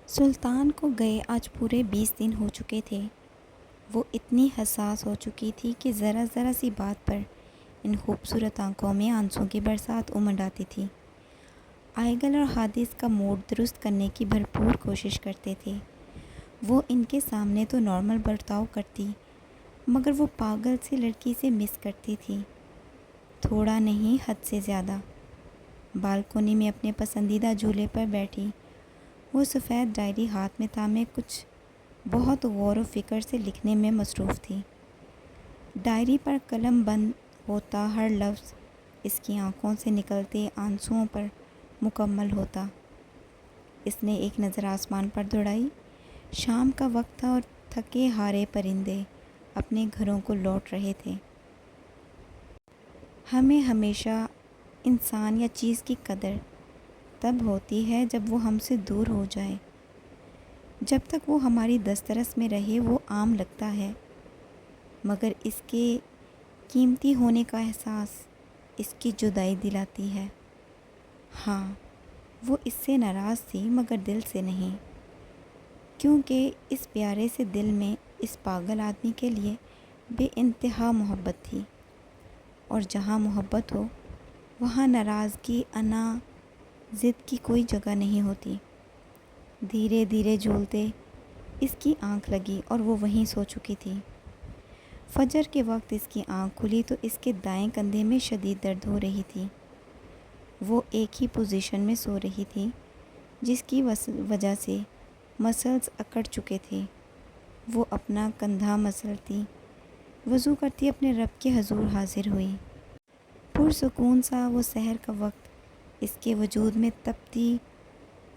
سلطان کو گئے آج پورے 20 دن ہو چکے تھے۔ وہ اتنی حساس ہو چکی تھی کہ ذرا ذرا سی بات پر ان خوبصورت آنکھوں میں آنسوں کی برسات امنڈ آتی تھی۔ آئیگل اور حادث کا موڈ درست کرنے کی بھرپور کوشش کرتے تھے۔ وہ ان کے سامنے تو نارمل برتاؤ کرتی، مگر وہ پاگل سی لڑکی سے مس کرتی تھی، تھوڑا نہیں حد سے زیادہ۔ بالکونی میں اپنے پسندیدہ جھولے پر بیٹھی وہ سفید ڈائری ہاتھ میں تھامے کچھ بہت غور و فکر سے لکھنے میں مصروف تھی۔ ڈائری پر قلم بند ہوتا ہر لفظ اس کی آنکھوں سے نکلتے آنسوؤں پر مکمل ہوتا۔ اس نے ایک نظر آسمان پر دوڑائی۔ شام کا وقت تھا اور تھکے ہارے پرندے اپنے گھروں کو لوٹ رہے تھے۔ ہمیں ہمیشہ انسان یا چیز کی قدر تب ہوتی ہے جب وہ ہم سے دور ہو جائے۔ جب تک وہ ہماری دسترس میں رہے وہ عام لگتا ہے، مگر اس کے قیمتی ہونے کا احساس اس کی جدائی دلاتی ہے۔ ہاں، وہ اس سے ناراض تھی مگر دل سے نہیں، کیونکہ اس پیارے سے دل میں اس پاگل آدمی کے لیے بے انتہا محبت تھی، اور جہاں محبت ہو وہاں ناراضگی، انا، ضد کی کوئی جگہ نہیں ہوتی۔ دھیرے دھیرے جھولتے اس کی آنکھ لگی اور وہ وہیں سو چکی تھی۔ فجر کے وقت اس کی آنکھ کھلی تو اس کے دائیں کندھے میں شدید درد ہو رہی تھی۔ وہ ایک ہی پوزیشن میں سو رہی تھی جس کی وجہ سے مسلز اکڑ چکے تھے۔ وہ اپنا کندھا مسلتی، وضو کرتی اپنے رب کے حضور حاضر ہوئی۔ پرسکون سا وہ سحر کا وقت اس کے وجود میں تپتی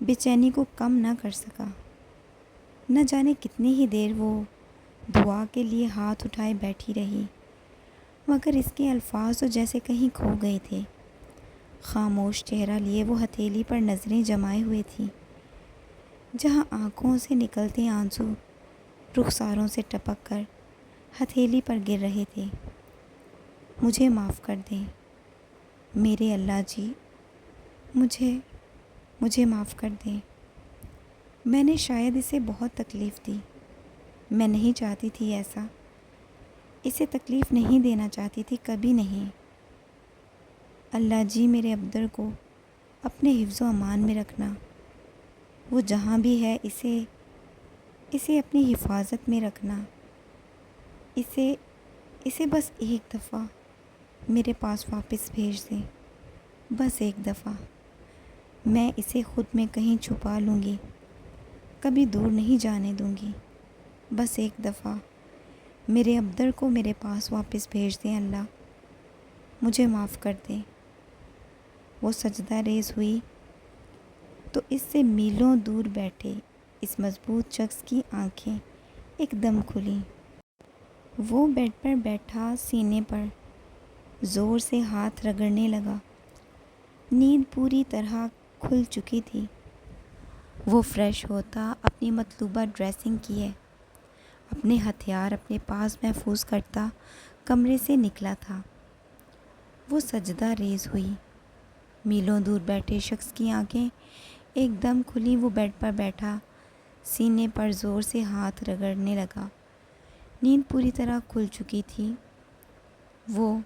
بے چینی کو کم نہ کر سکا۔ نہ جانے کتنی ہی دیر وہ دعا کے لیے ہاتھ اٹھائے بیٹھی رہی، مگر اس کے الفاظ تو جیسے کہیں کھو گئے تھے۔ خاموش چہرہ لیے وہ ہتھیلی پر نظریں جمائے ہوئے تھی، جہاں آنکھوں سے نکلتے آنسو رخساروں سے ٹپک کر ہتھیلی پر گر رہے تھے۔ مجھے معاف کر دیں میرے اللہ جی، مجھے معاف کر دیں۔ میں نے شاید اسے بہت تکلیف دی۔ میں نہیں چاہتی تھی ایسا، اسے تکلیف نہیں دینا چاہتی تھی، کبھی نہیں۔ اللہ جی، میرے عبدر کو اپنے حفظ و امان میں رکھنا۔ وہ جہاں بھی ہے اسے اپنی حفاظت میں رکھنا۔ اسے بس ایک دفعہ میرے پاس واپس بھیج دیں، بس ایک دفعہ۔ میں اسے خود میں کہیں چھپا لوں گی، کبھی دور نہیں جانے دوں گی۔ بس ایک دفعہ میرے عبدر کو میرے پاس واپس بھیج دیں اللہ، مجھے معاف کر دیں۔ وہ سجدہ ریز ہوئی تو اس سے میلوں دور بیٹھے اس مضبوط شخص کی آنکھیں ایک دم کھلیں۔ وہ بیڈ پر بیٹھا سینے پر زور سے ہاتھ رگڑنے لگا۔ نیند پوری طرح کھل چکی تھی۔ وہ فریش ہوتا، اپنی مطلوبہ ڈریسنگ کیے، اپنے ہتھیار اپنے پاس محفوظ کرتا کمرے سے نکلا تھا۔ وہ سجدہ ریز ہوئی، میلوں دور بیٹھے شخص کی آنکھیں ایک دم کھلی۔ وہ بیڈ پر بیٹھا سینے پر زور سے ہاتھ رگڑنے لگا۔ نیند پوری طرح کھل چکی تھی۔ وہ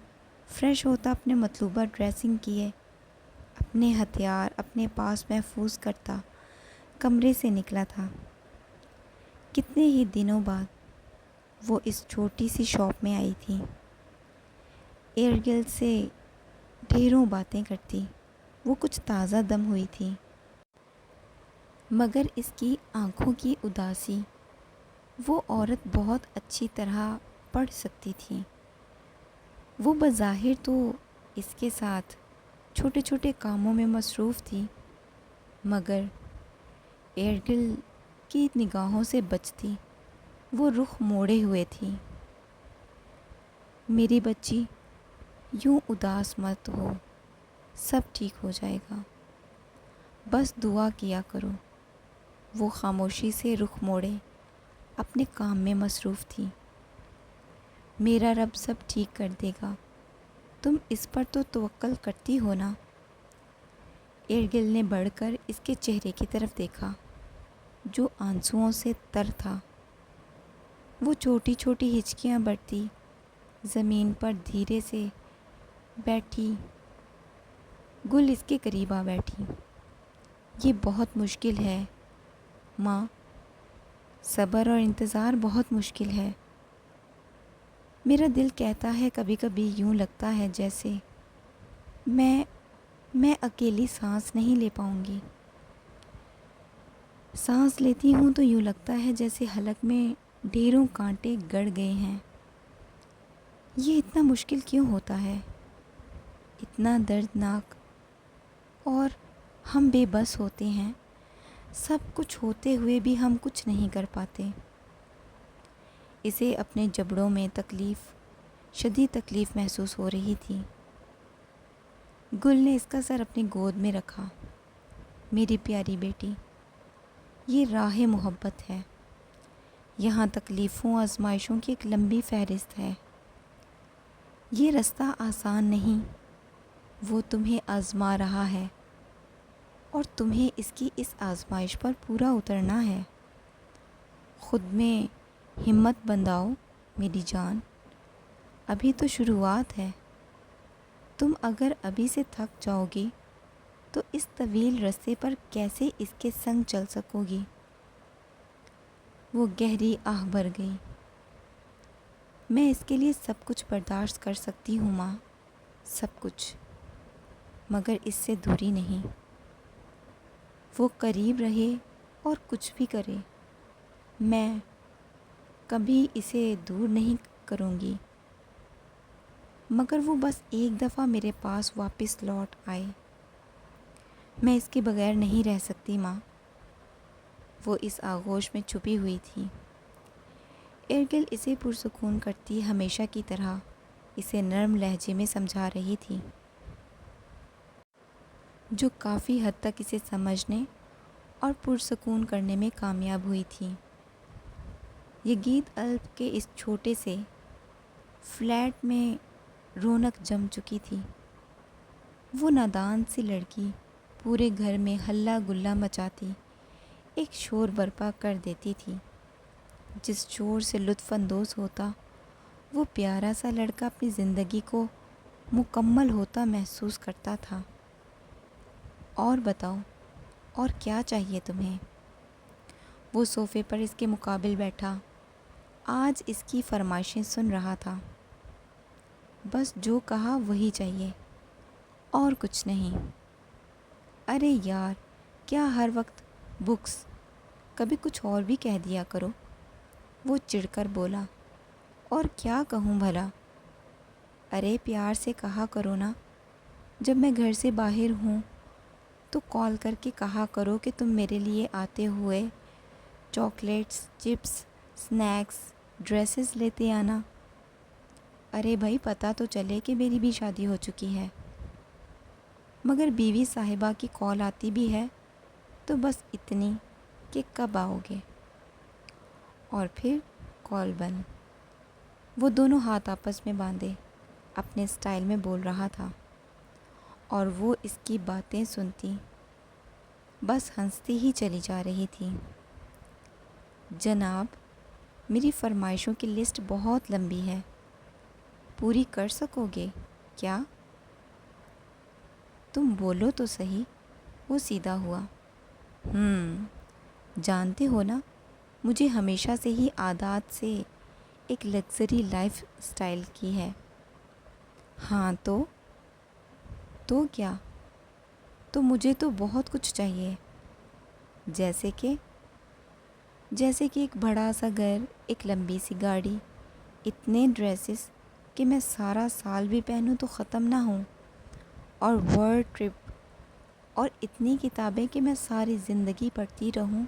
فریش ہوتا، اپنے مطلوبہ ڈریسنگ کیے، اپنے ہتھیار اپنے پاس محفوظ کرتا کمرے سے نکلا تھا۔ کتنے ہی دنوں بعد وہ اس چھوٹی سی شاپ میں آئی تھی۔ ایرگل سے ڈھیروں باتیں کرتی، وہ کچھ تازہ دم ہوئی تھی، مگر اس کی آنکھوں کی اداسی وہ عورت بہت اچھی طرح پڑھ سکتی تھی۔ وہ بظاہر تو اس کے ساتھ چھوٹے چھوٹے کاموں میں مصروف تھی، مگر ایرگل کی نگاہوں سے بچتی وہ رخ موڑے ہوئے تھی۔ میری بچی، یوں اداس مت ہو، سب ٹھیک ہو جائے گا، بس دعا کیا کرو۔ وہ خاموشی سے رخ موڑے اپنے کام میں مصروف تھی۔ میرا رب سب ٹھیک کر دے گا، تم اس پر تو توکل کرتی ہو نا؟ ایرگل نے بڑھ کر اس کے چہرے کی طرف دیکھا۔ جو آنسوؤں سے تر تھا۔ وہ چھوٹی چھوٹی ہچکیاں بڑھتی زمین پر دھیرے سے بیٹھی، گل اس کے قریب آ بیٹھی۔ یہ بہت مشکل ہے ماں، صبر اور انتظار بہت مشکل ہے۔ میرا دل کہتا ہے کبھی کبھی یوں لگتا ہے جیسے میں اکیلی سانس نہیں لے پاؤں گی۔ سانس لیتی ہوں تو یوں لگتا ہے جیسے حلق میں ڈھیروں کانٹے گڑ گئے ہیں۔ یہ اتنا مشکل کیوں ہوتا ہے، اتنا دردناک؟ اور ہم بے بس ہوتے ہیں، سب کچھ ہوتے ہوئے بھی ہم کچھ نہیں کر پاتے۔ اسے اپنے جبڑوں میں شدید تکلیف محسوس ہو رہی تھی۔ گل نے اس کا سر اپنی گود میں رکھا۔ میری پیاری بیٹی، یہ راہ محبت ہے۔ یہاں تکلیفوں آزمائشوں کی ایک لمبی فہرست ہے۔ یہ رستہ آسان نہیں، وہ تمہیں آزما رہا ہے اور تمہیں اس آزمائش پر پورا اترنا ہے۔ خود میں ہمت بندھاؤ میری جان، ابھی تو شروعات ہے۔ تم اگر ابھی سے تھک جاؤ گی تو اس طویل رستے پر کیسے اس کے سنگ چل سکو گی؟ وہ گہری آہ بھر گئی۔ میں اس کے لیے سب کچھ برداشت کر سکتی ہوں ماں، سب کچھ، مگر اس سے دوری نہیں۔ وہ قریب رہے اور کچھ بھی کرے، میں کبھی اسے دور نہیں کروں گی، مگر وہ بس ایک دفعہ میرے پاس واپس لوٹ آئے۔ میں اس کے بغیر نہیں رہ سکتی ماں۔ وہ اس آغوش میں چھپی ہوئی تھی۔ ارگل اسے پرسکون کرتی ہمیشہ کی طرح اسے نرم لہجے میں سمجھا رہی تھی، جو کافی حد تک اسے سمجھنے اور پرسکون کرنے میں کامیاب ہوئی تھی۔ یہ گیت الپ کے اس چھوٹے سے فلیٹ میں رونق جم چکی تھی۔ وہ نادان سی لڑکی پورے گھر میں ہلہ گلا مچاتی ایک شور برپا کر دیتی تھی۔ جس شور سے لطف اندوز ہوتا وہ پیارا سا لڑکا اپنی زندگی کو مکمل ہوتا محسوس کرتا تھا۔ اور بتاؤ، اور کیا چاہیے تمہیں؟ وہ صوفے پر اس کے مقابل بیٹھا آج اس کی فرمائشیں سن رہا تھا۔ بس جو کہا وہی چاہیے، اور کچھ نہیں۔ ارے یار، کیا ہر وقت بکس، کبھی کچھ اور بھی کہہ دیا کرو، وہ چڑھ کر بولا۔ اور کیا کہوں بھلا؟ ارے پیار سے کہا کرو نا، جب میں گھر سے باہر ہوں تو کال کر کے کہا کرو کہ تم میرے لیے آتے ہوئے چاکلیٹس، چپس، سنیکس، ڈریسز لیتے آنا۔ ارے بھائی، پتہ تو چلے کہ میری بھی شادی ہو چکی ہے، مگر بیوی صاحبہ کی کال آتی بھی ہے تو بس اتنی کہ کب آؤ گے، اور پھر کال بند۔ وہ دونوں ہاتھ آپس میں باندھے اپنے سٹائل میں بول رہا تھا، اور وہ اس کی باتیں سنتی بس ہنستی ہی چلی جا رہی تھی۔ جناب، میری فرمائشوں کی لسٹ بہت لمبی ہے، پوری کر سکو گے کیا؟ تم بولو تو صحیح۔ وہ سیدھا ہوا۔ جانتے ہو نا، مجھے ہمیشہ سے ہی عادات سے ایک لگژری لائف سٹائل کی ہے۔ ہاں تو کیا؟ تو مجھے تو بہت کچھ چاہیے، جیسے کہ ایک بڑا سا گھر، ایک لمبی سی گاڑی، اتنے ڈریسز کہ میں سارا سال بھی پہنوں تو ختم نہ ہوں، اور ورلڈ ٹرپ، اور اتنی کتابیں کہ میں ساری زندگی پڑھتی رہوں،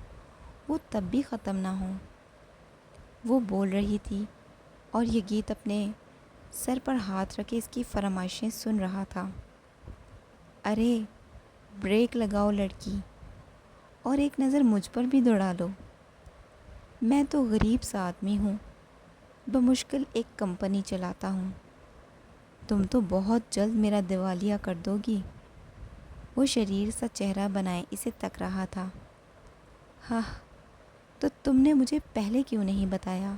وہ تب بھی ختم نہ ہوں۔ وہ بول رہی تھی اور یہ گیت اپنے سر پر ہاتھ رکھے اس کی فرمائشیں سن رہا تھا۔ ارے بریک لگاؤ لڑکی، اور ایک نظر مجھ پر بھی دوڑا لو۔ میں تو غریب سا آدمی ہوں، بمشکل ایک کمپنی چلاتا ہوں، تم تو بہت جلد میرا دیوالیہ کر دو گی۔ وہ شریر سا چہرہ بنائے اسے تک رہا تھا۔ ہاہ، تو تم نے مجھے پہلے کیوں نہیں بتایا؟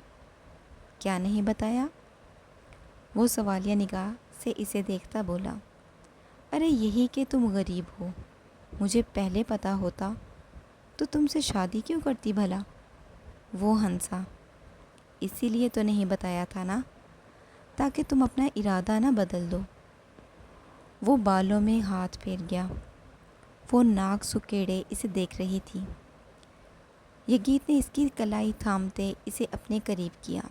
کیا نہیں بتایا؟ وہ سوالیہ نگاہ سے اسے دیکھتا بولا، ارے یہی کہ تم غریب ہو، مجھے پہلے پتا ہوتا تو تم سے شادی کیوں کرتی بھلا؟ وہ ہنسا، اسی لیے تو نہیں بتایا تھا نا، تاکہ تم اپنا ارادہ نہ بدل دو۔ وہ بالوں میں ہاتھ پھیر گیا۔ وہ ناک سکیڑے اسے دیکھ رہی تھی۔ یگیت نے اس کی کلائی تھامتے اسے اپنے قریب کیا۔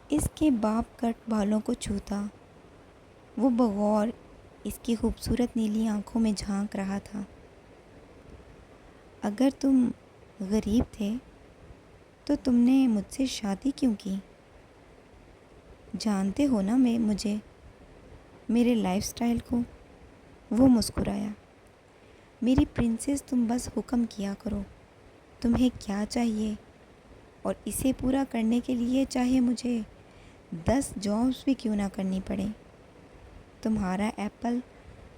اس کے باب کٹ بالوں کو چھوتا۔ وہ بغور اس کی خوبصورت نیلی آنکھوں میں جھانک رہا تھا۔ اگر تم غریب تھے تو تم نے مجھ سے شادی کیوں کی؟ جانتے ہو نا مجھے، میرے لائف سٹائل کو۔ وہ مسکرایا، میری پرنسس تم بس حکم کیا کرو، تمہیں کیا چاہیے، اور اسے پورا کرنے کے لیے چاہے مجھے 10 جابس بھی کیوں نہ کرنی پڑے، تمہارا ایپل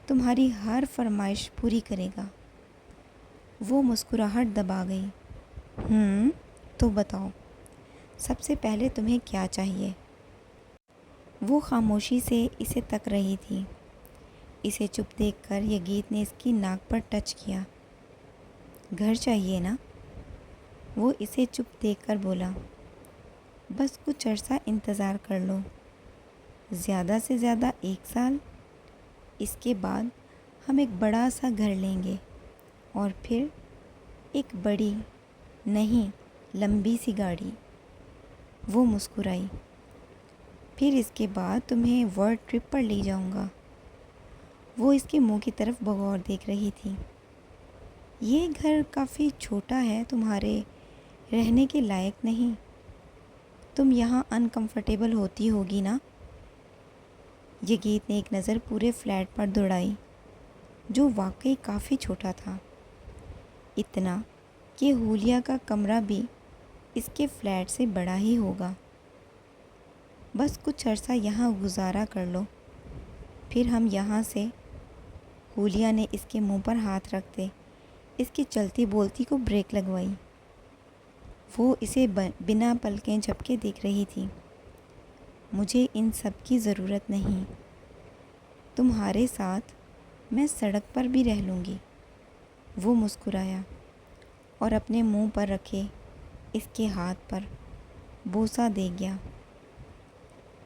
تمہاری ہر فرمائش پوری کرے گا۔ وہ مسکراہٹ دبا گئی۔ تو بتاؤ، سب سے پہلے تمہیں کیا چاہیے؟ وہ خاموشی سے اسے تک رہی تھی۔ اسے چپ دیکھ کر یگیت نے اس کی ناک پر ٹچ کیا۔ گھر چاہیے نا؟ وہ اسے چپ دیکھ کر بولا، بس کچھ عرصہ انتظار کر لو، زیادہ سے زیادہ 1 سال، اس کے بعد ہم ایک بڑا سا گھر لیں گے، اور پھر ایک بڑی نہیں لمبی سی گاڑی۔ وہ مسکرائی، پھر اس کے بعد تمہیں ورلڈ ٹرپ پر لے جاؤں گا۔ وہ اس کے منہ کی طرف بغور دیکھ رہی تھی۔ یہ گھر کافی چھوٹا ہے، تمہارے رہنے کے لائق نہیں، تم یہاں انکمفرٹیبل ہوتی ہوگی نا؟ یگیت نے ایک نظر پورے فلیٹ پر دوڑائی، جو واقعی کافی چھوٹا تھا، اتنا کہ حولیہ کا کمرہ بھی اس کے فلیٹ سے بڑا ہی ہوگا۔ بس کچھ عرصہ یہاں گزارا کر لو، پھر ہم یہاں سے۔ حولیہ نے اس کے منہ پر ہاتھ رکھتے اس کی چلتی بولتی کو بریک لگوائی۔ وہ اسے بنا پلکیں جھپکے دیکھ رہی تھی۔ مجھے ان سب کی ضرورت نہیں، تمہارے ساتھ میں سڑک پر بھی رہ لوں گی۔ وہ مسکرایا اور اپنے منہ پر رکھے اس کے ہاتھ پر بوسہ دے گیا۔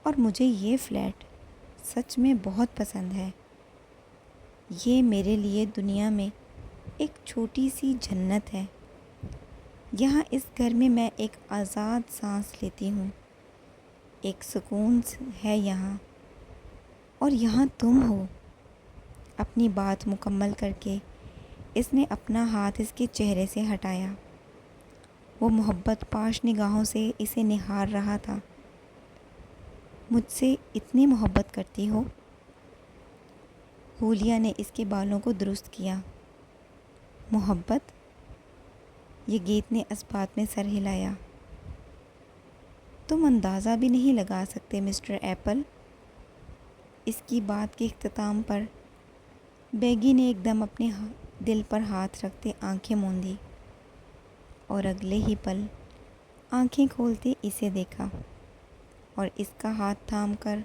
اور مجھے یہ فلیٹ سچ میں بہت پسند ہے، یہ میرے لیے دنیا میں ایک چھوٹی سی جنت ہے۔ یہاں اس گھر میں میں ایک آزاد سانس لیتی ہوں، ایک سکون ہے یہاں، اور یہاں تم ہو۔ اپنی بات مکمل کر کے اس نے اپنا ہاتھ اس کے چہرے سے ہٹایا۔ وہ محبت پاش نگاہوں سے اسے نہار رہا تھا۔ مجھ سے اتنی محبت کرتی ہو؟ حولیہ نے اس کے بالوں کو درست کیا۔ محبت؟ یگیت نے اس بات میں سر ہلایا۔ تم اندازہ بھی نہیں لگا سکتے مسٹر ایپل۔ اس کی بات کے اختتام پر بیگی نے ایک دم اپنے دل پر ہاتھ رکھتے آنکھیں موندی، اور اگلے ہی پل آنکھیں کھولتے اسے دیکھا، اور اس کا ہاتھ تھام کر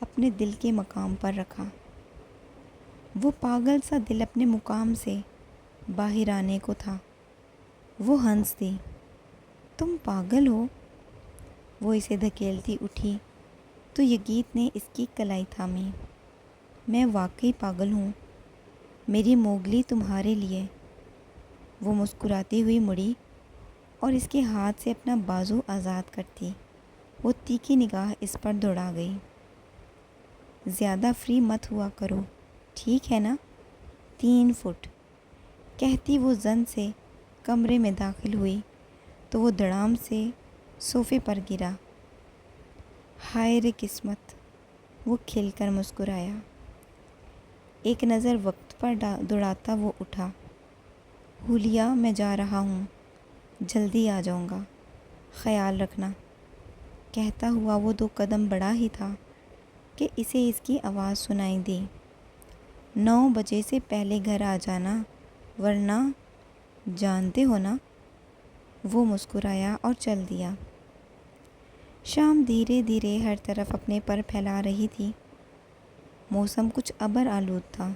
اپنے دل کے مقام پر رکھا۔ وہ پاگل سا دل اپنے مقام سے باہر آنے کو تھا۔ وہ ہنس دی، تم پاگل ہو؟ وہ اسے دھکیلتی اٹھی تو یگیت نے اس کی کلائی تھامی۔ میں واقعی پاگل ہوں، میری موگلی تمہارے لیے۔ وہ مسکراتی ہوئی مڑی اور اس کے ہاتھ سے اپنا بازو آزاد کرتی وہ تیکھی نگاہ اس پر دوڑا گئی۔ زیادہ فری مت ہوا کرو، ٹھیک ہے نا؟ 3 فٹ، کہتی وہ زن سے کمرے میں داخل ہوئی تو وہ دڑام سے صوفے پر گرا۔ ہائے رے قسمت! وہ کھل کر مسکرایا۔ ایک نظر وقت پر دوڑاتا وہ اٹھا۔ حولیہ، میں جا رہا ہوں، جلدی آ جاؤں گا، خیال رکھنا۔ کہتا ہوا وہ 2 قدم بڑھا ہی تھا کہ اسے اس کی آواز سنائی دی، 9 بجے سے پہلے گھر آ جانا، ورنہ جانتے ہو نا؟ وہ مسکرایا اور چل دیا۔ شام دھیرے دھیرے ہر طرف اپنے پر پھیلا رہی تھی۔ موسم کچھ ابر آلود تھا۔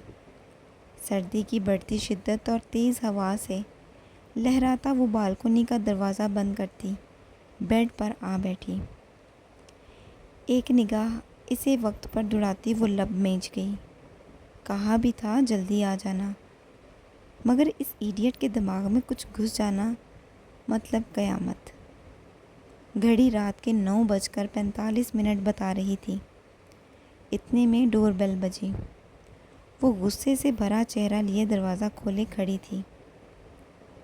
سردی کی بڑھتی شدت اور تیز ہوا سے لہراتا وہ بالکنی کا دروازہ بند کرتی بیڈ پر آ بیٹھی۔ ایک نگاہ اسے وقت پر دوڑاتی وہ لب میچ گئی۔ کہا بھی تھا جلدی آ جانا، مگر اس ایڈیٹ کے دماغ میں کچھ گھس جانا مطلب قیامت۔ گھڑی رات کے 9:45 بتا رہی تھی۔ اتنے میں ڈور بیل بجی۔ وہ غصے سے بھرا چہرہ لیے دروازہ کھولے کھڑی تھی۔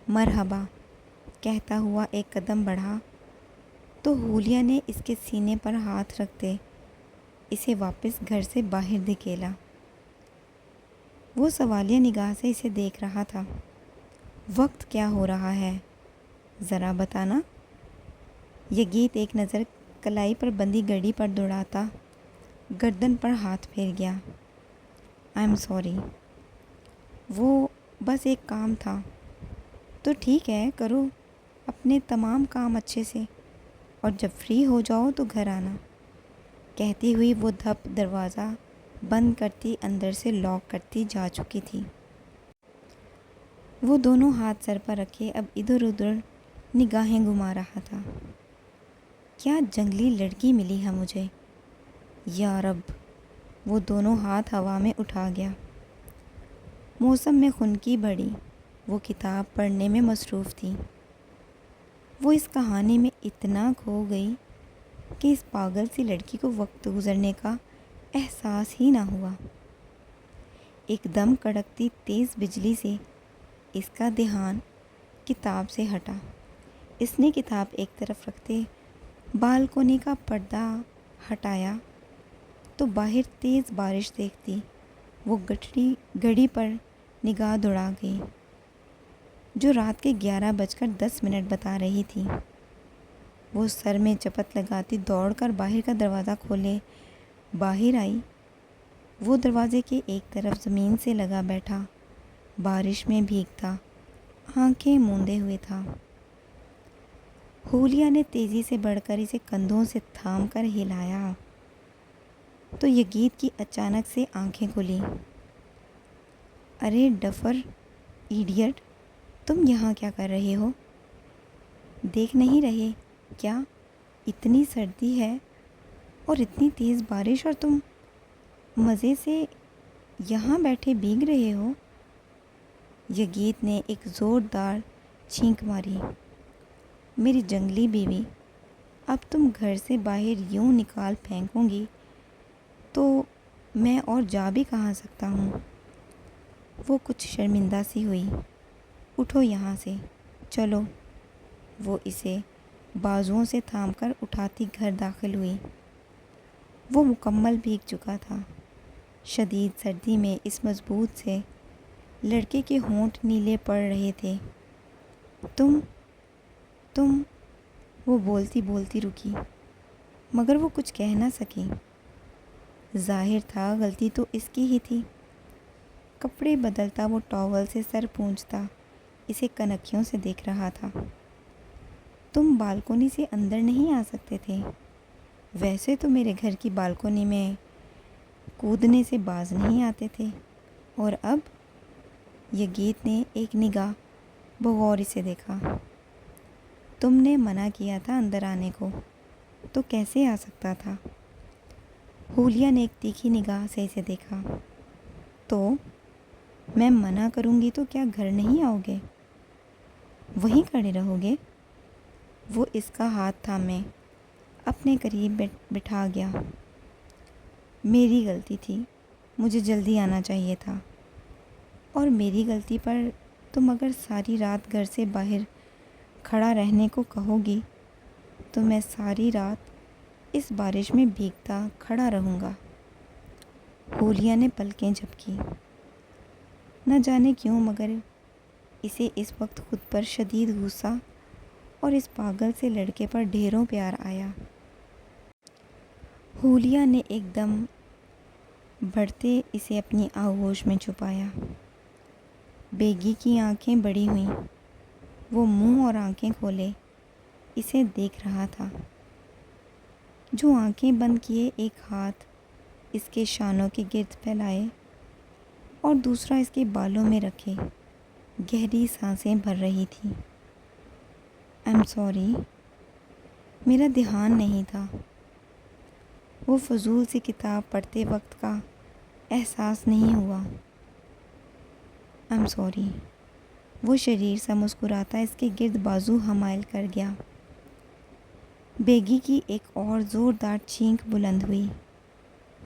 مرحبا کہتا ہوا ایک قدم بڑھا تو حولیہ نے اس کے سینے پر ہاتھ رکھتے اسے واپس گھر سے باہر دھکیلا۔ وہ سوالیہ نگاہ سے اسے دیکھ رہا تھا۔ وقت کیا ہو رہا ہے ذرا بتانا؟ یگیت ایک نظر کلائی پر بندھی گھڑی پر دوڑاتا گردن پر ہاتھ پھیر گیا۔ آئی ایم سوری، وہ بس ایک کام تھا۔ تو ٹھیک ہے، کرو اپنے تمام کام اچھے سے، اور جب فری ہو جاؤ تو گھر آنا۔ کہتی ہوئی وہ دھپ دروازہ بند کرتی اندر سے لاک کرتی جا چکی تھی۔ وہ دونوں ہاتھ سر پر رکھے اب ادھر ادھر نگاہیں گھما رہا تھا۔ کیا جنگلی لڑکی ملی ہے مجھے، یا رب! وہ دونوں ہاتھ ہوا میں اٹھا گیا۔ موسم میں خنکی بڑھی۔ وہ کتاب پڑھنے میں مصروف تھی۔ وہ اس کہانی میں اتنا کھو گئی کہ اس پاگل سی لڑکی کو وقت گزرنے کا احساس ہی نہ ہوا۔ ایک دم کڑکتی تیز بجلی سے اس کا دھیان کتاب سے ہٹا۔ اس نے کتاب ایک طرف رکھتے بالکنی کا پردہ ہٹایا تو باہر تیز بارش دیکھتی وہ گھڑی پر نگاہ دوڑا گئی جو رات کے 11:10 بتا رہی تھی۔ وہ سر میں چپت لگاتی دوڑ کر باہر کا دروازہ کھولے باہر آئی۔ وہ دروازے کے ایک طرف زمین سے لگا بیٹھا بارش میں بھیگتا آنکھیں موندے ہوئے تھا۔ حولیہ نے تیزی سے بڑھ کر اسے کندھوں سے تھام کر ہلایا تو یگیت کی اچانک سے آنکھیں کھلیں۔ ارے ڈفر ایڈیٹ، تم یہاں کیا کر رہے ہو؟ دیکھ نہیں رہے کیا اتنی سردی ہے اور اتنی تیز بارش اور تم مزے سے یہاں بیٹھے بھیگ رہے ہو؟ یگیت نے ایک زوردار چھینک ماری۔ میری جنگلی بیوی، اب تم گھر سے باہر یوں نکال پھینکوں گی تو میں اور جا بھی کہاں سکتا ہوں؟ وہ کچھ شرمندہ سی ہوئی۔ اٹھو یہاں سے، چلو۔ وہ اسے بازوؤں سے تھام کر اٹھاتی گھر داخل ہوئی۔ وہ مکمل بھیگ چکا تھا۔ شدید سردی میں اس مضبوط سے لڑکے کے ہونٹ نیلے پڑ رہے تھے۔ تم وہ بولتی بولتی رکی، مگر وہ کچھ کہہ نہ سکی۔ ظاہر تھا غلطی تو اس کی ہی تھی۔ کپڑے بدلتا وہ ٹاول سے سر پونچھتا اسے کنکھیوں سے دیکھ رہا تھا۔ تم بالکنی سے اندر نہیں آ سکتے تھے؟ ویسے تو میرے گھر کی بالکنی میں کودنے سے باز نہیں آتے تھے، اور اب؟ یگیت نے ایک نگاہ بغور اسے دیکھا۔ تم نے منع کیا تھا اندر آنے کو، تو کیسے آ سکتا تھا؟ حولیہ نے ایک تیکھی نگاہ سے اسے دیکھا۔ تو میں منع کروں گی تو کیا گھر نہیں آؤ گے؟ وہیں کھڑے رہو گے؟ وہ اس کا ہاتھ تھامے اپنے قریب بٹھا گیا۔ میری غلطی تھی، مجھے جلدی آنا چاہیے تھا، اور میری غلطی پر تم اگر ساری رات گھر سے باہر کھڑا رہنے کو کہو گی تو میں ساری رات اس بارش میں بھیگتا کھڑا رہوں گا۔ حولیہ نے پلکیں جھپکی۔ نہ جانے کیوں مگر اسے اس وقت خود پر شدید غصہ اور اس پاگل سے لڑکے پر ڈھیروں پیار آیا۔ حولیہ نے ایک دم بڑھتے اسے اپنی آغوش میں چھپایا۔ بیگی کی آنکھیں بڑی ہوئیں۔ وہ منہ اور آنکھیں کھولے اسے دیکھ رہا تھا۔ جو آنکھیں بند کیے ایک ہاتھ اس کے شانوں کے گرد پھیلائے اور دوسرا اس کے بالوں میں رکھے گہری سانسیں بھر رہی تھی۔ I'm sorry، میرا دھیان نہیں تھا۔ وہ فضول سی کتاب پڑھتے وقت کا احساس نہیں ہوا۔ I'm sorry، وہ شریر سا مسکراتا اس کے گرد بازو حمائل کر گیا۔ بیگی کی ایک اور زوردار چینک بلند ہوئی۔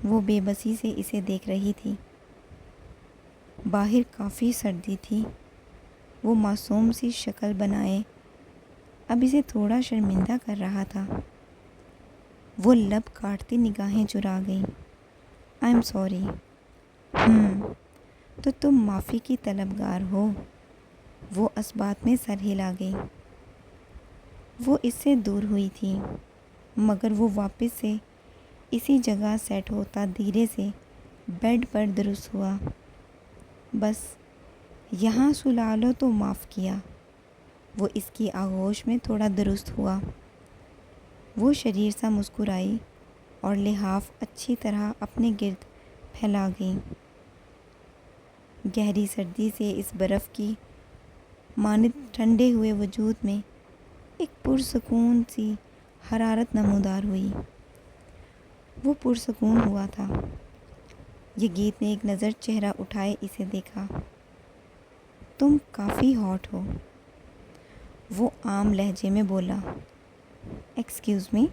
وہ بے بسی سے اسے دیکھ رہی تھی۔ باہر کافی سردی تھی۔ وہ معصوم سی شکل بنائے اب اسے تھوڑا شرمندہ کر رہا تھا۔ وہ لب کاٹتی نگاہیں چرا گئیں۔ I'm sorry، تو تم معافی کی طلبگار ہو؟ وہ اس بات میں سر ہلا گئی۔ وہ اس سے دور ہوئی تھی مگر وہ واپس سے اسی جگہ سیٹ ہوتا دھیرے سے بیڈ پر درست ہوا۔ بس یہاں سلا لو تو معاف کیا۔ وہ اس کی آغوش میں تھوڑا درست ہوا۔ وہ شریر سا مسکرائی اور لحاف اچھی طرح اپنے گرد پھیلا گئیں۔ گہری سردی سے اس برف کی مانند ٹھنڈے ہوئے وجود میں ایک پرسکون سی حرارت نمودار ہوئی۔ وہ پرسکون ہوا تھا۔ یہ گیت نے ایک نظر چہرہ اٹھائے اسے دیکھا۔ تم کافی ہاٹ ہو، وہ عام لہجے میں بولا۔ ایکسکیوز می،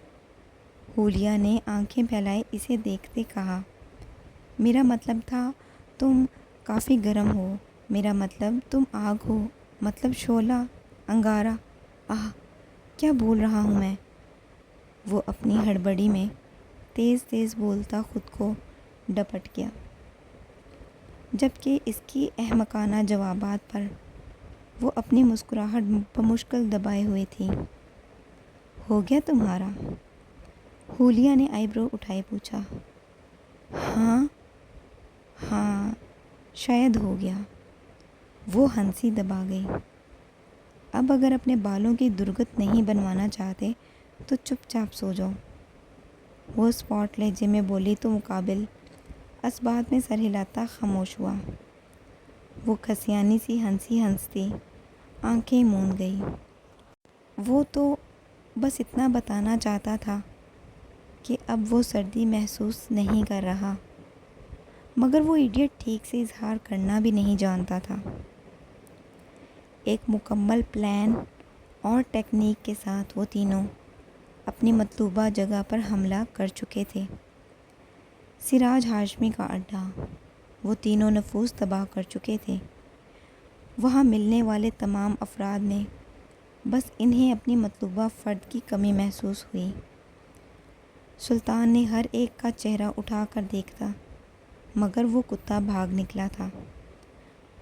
ہولیا نے آنکھیں پھیلائے اسے دیکھتے کہا۔ میرا مطلب تھا تم کافی گرم ہو، میرا مطلب تم آگ ہو، مطلب شعلہ، انگارہ۔ کیا بول رہا ہوں میں؟ وہ اپنی ہڑبڑی میں تیز تیز بولتا خود کو ڈپٹ گیا، جبکہ اس کی احمقانہ جوابات پر وہ اپنی مسکراہٹ بمشکل دبائے ہوئے تھی۔ ہو گیا تمہارا؟ ہولیا نے آئی برو اٹھائے پوچھا۔ ہاں شاید ہو گیا۔ وہ ہنسی دبا گئی۔ اب اگر اپنے بالوں کی درگت نہیں بنوانا چاہتے تو چپ چاپ سو جاؤ، وہ اسپاٹ لہجے میں بولی تو مقابل اس بات میں سر ہلاتا خاموش ہوا۔ وہ کھسیانی سی ہنسی ہنستی آنکھیں موند گئی۔ وہ تو بس اتنا بتانا چاہتا تھا کہ اب وہ سردی محسوس نہیں کر رہا، مگر وہ ایڈیٹ ٹھیک سے اظہار کرنا بھی نہیں جانتا تھا۔ ایک مکمل پلان اور ٹیکنیک کے ساتھ وہ تینوں اپنی مطلوبہ جگہ پر حملہ کر چکے تھے۔ سراج ہاشمی کا اڈا وہ تینوں نفوذ تباہ کر چکے تھے۔ وہاں ملنے والے تمام افراد میں بس انہیں اپنی مطلوبہ فرد کی کمی محسوس ہوئی۔ سلطان نے ہر ایک کا چہرہ اٹھا کر دیکھا مگر وہ کتا بھاگ نکلا تھا۔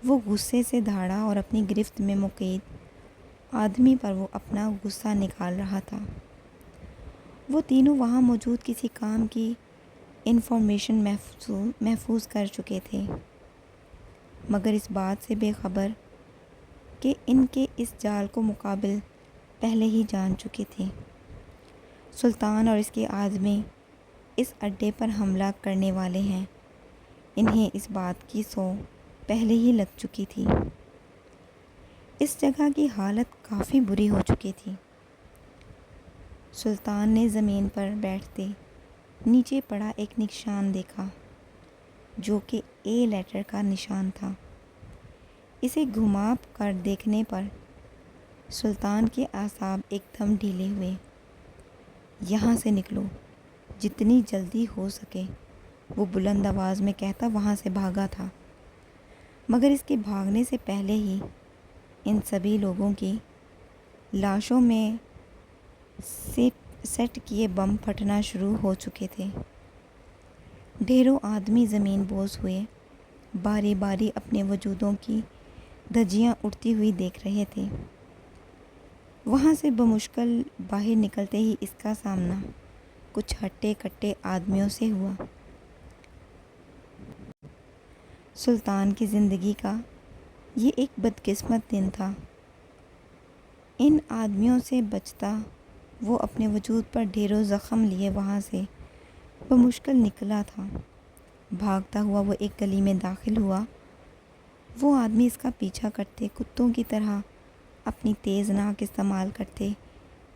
وہ غصے سے دھاڑا اور اپنی گرفت میں مقید آدمی پر وہ اپنا غصہ نکال رہا تھا۔ وہ تینوں وہاں موجود کسی کام کی انفارمیشن محفوظ کر چکے تھے مگر اس بات سے بے خبر کہ ان کے اس جال کو مقابل پہلے ہی جان چکے تھے۔ سلطان اور اس کے آدمی اس اڈے پر حملہ کرنے والے ہیں، انہیں اس بات کی سو پہلے ہی لگ چکی تھی۔ اس جگہ کی حالت کافی بری ہو چکی تھی۔ سلطان نے زمین پر بیٹھتے نیچے پڑا ایک نشان دیکھا جو کہ اے لیٹر کا نشان تھا۔ اسے گھما کر دیکھنے پر سلطان کے اعصاب ایک دم ڈھیلے ہوئے۔ یہاں سے نکلو جتنی جلدی ہو سکے، وہ بلند آواز میں کہتا وہاں سے بھاگا تھا مگر اس کے بھاگنے سے پہلے ہی ان سبھی لوگوں کی لاشوں میں سیٹ کیے بم پھٹنا شروع ہو چکے تھے۔ ڈھیروں آدمی زمین بوس ہوئے باری باری اپنے وجودوں کی دھجیاں اڑتی ہوئی دیکھ رہے تھے۔ وہاں سے بمشکل باہر نکلتے ہی اس کا سامنا کچھ ہٹے کٹے آدمیوں سے ہوا۔ سلطان کی زندگی کا یہ ایک بدقسمت دن تھا۔ ان آدمیوں سے بچتا وہ اپنے وجود پر ڈھیروں زخم لیے وہاں سے بمشکل نکلا تھا۔ بھاگتا ہوا وہ ایک گلی میں داخل ہوا۔ وہ آدمی اس کا پیچھا کرتے کتوں کی طرح اپنی تیز ناک استعمال کرتے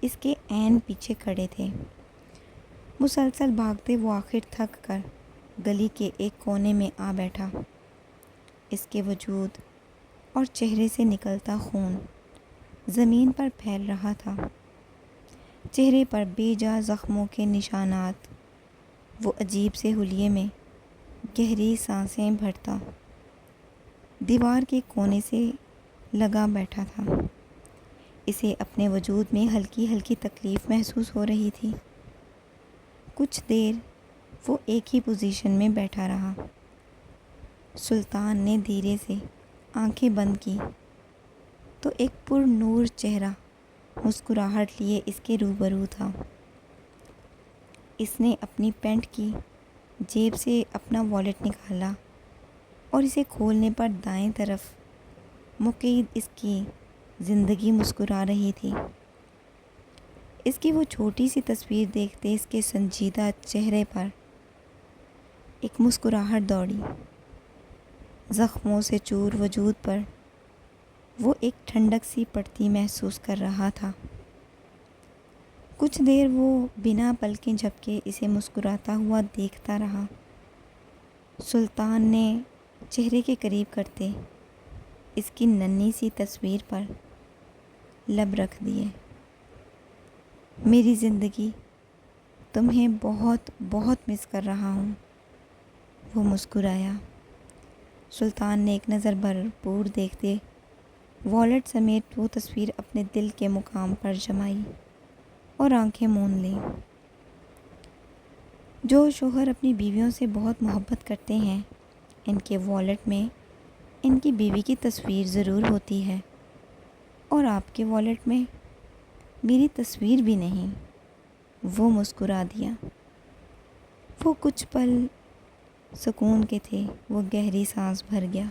اس کے عین پیچھے کھڑے تھے۔ مسلسل بھاگتے وہ آخر تھک کر گلی کے ایک کونے میں آ بیٹھا۔ اس کے وجود اور چہرے سے نکلتا خون زمین پر پھیل رہا تھا، چہرے پر بے جا زخموں کے نشانات۔ وہ عجیب سے حلیے میں گہری سانسیں بھرتا دیوار کے کونے سے لگا بیٹھا تھا۔ اسے اپنے وجود میں ہلکی ہلکی تکلیف محسوس ہو رہی تھی۔ کچھ دیر وہ ایک ہی پوزیشن میں بیٹھا رہا۔ سلطان نے دھیرے سے آنکھیں بند کی تو ایک پر نور چہرہ مسکراہٹ لیے اس کے روبرو تھا۔ اس نے اپنی پینٹ کی جیب سے اپنا والیٹ نکالا اور اسے کھولنے پر دائیں طرف مقید اس کی زندگی مسکرا رہی تھی۔ اس کی وہ چھوٹی سی تصویر دیکھتے اس کے سنجیدہ چہرے پر ایک مسکراہٹ دوڑی۔ زخموں سے چور وجود پر وہ ایک ٹھنڈک سی پڑتی محسوس کر رہا تھا۔ کچھ دیر وہ بنا پلکیں جھپکے اسے مسکراتا ہوا دیکھتا رہا۔ سلطان نے چہرے کے قریب کرتے اس کی ننھی سی تصویر پر لب رکھ دیے۔ میری زندگی، تمہیں بہت بہت مس کر رہا ہوں، وہ مسکرایا۔ سلطان نے ایک نظر بھرپور دیکھتے والیٹ سمیت وہ تصویر اپنے دل کے مقام پر جمائی اور آنکھیں موند لیں۔ جو شوہر اپنی بیویوں سے بہت محبت کرتے ہیں، ان کے والیٹ میں ان کی بیوی کی تصویر ضرور ہوتی ہے، اور آپ کے والیٹ میں میری تصویر بھی نہیں، وہ مسکرا دیا۔ وہ کچھ پل سکون کے تھے، وہ گہری سانس بھر گیا۔